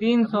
300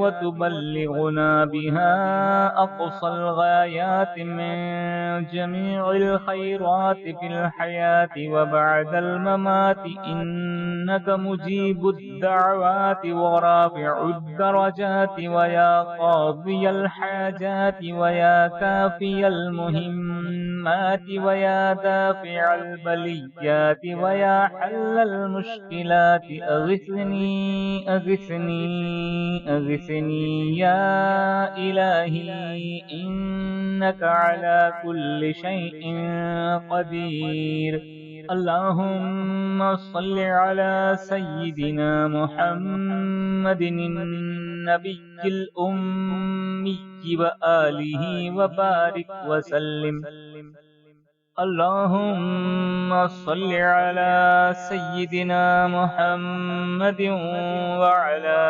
وتبلغنا بها أقصى الغايات من جميع الخيرات في الحياة وبعد الممات إنك مجيب الدعوات ورافع الدرجات ويا قاضي الحاجات ويا كافي المهمات ويا دافع البليات ويا حل المشكلات أغثني أغثني أغثني يا إلهي إنك على كل شيء قدير। اللهم صل على سيدنا محمد النبي الأمي وآله وبارك وسلم। اللهم صل على سيدنا محمد وعلى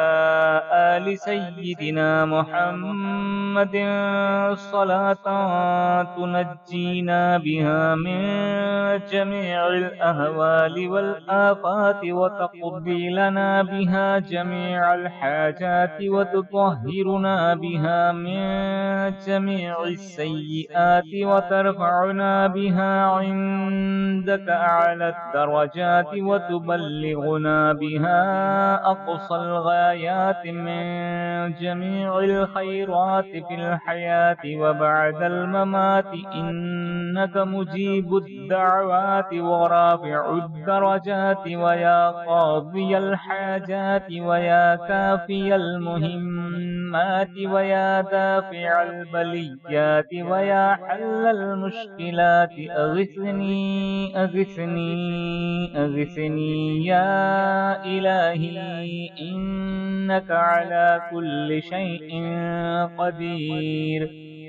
آل سيدنا محمد صلاة تنجينا بها من جميع الأهوال والآفات وتقضي لنا بها جميع الحاجات وتطهرنا بها من جميع السيئات وترفعنا بها عندك أعلى الدرجات وتبلغنا بها أقصى الغايات من جميع الخيرات في الحياة وبعد الممات إنك مجيب الدعوات ورافع الدرجات ويا قاضي الحاجات ويا كافي المهمات ويا دافع البليات ويا حل المشكلات أغثني أغثني أغثني يا إلهي إنك على كل شيء قدير۔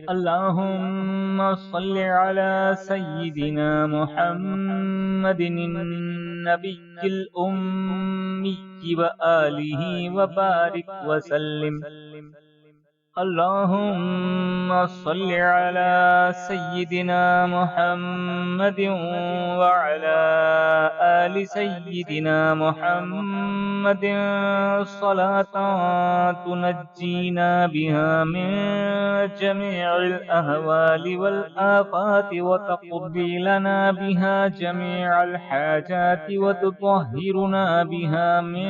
اللهم صل على سيدنا محمد النبي الأمي وآله وبارك وسلم۔ اللهم صل على سيدنا محمد وعلى آل سيدنا محمد صلاة تنجينا بها من جميع الأهوال والآفات وتقضي لنا بها جميع الحاجات وتطهرنا بها من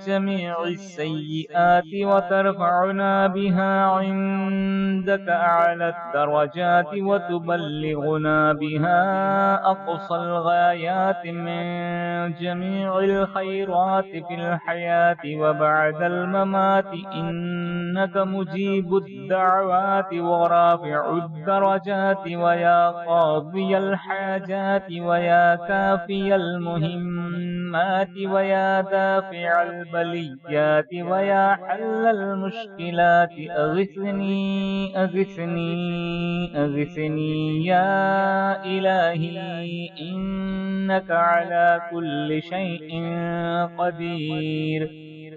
جميع السيئات وترفعنا بها عندك أعلى الدرجات وتبلغنا بها أقصى الغايات من جميع الخيرات في الحياة وبعد الممات إنك مجيب الدعوات ورافع الدرجات ويا قاضي الحاجات ويا كافي المهمات ويا دافع البليات ويا حل المشكلات أغثني أغثني أغثني يا إلهي إنك على كل شيء قدير۔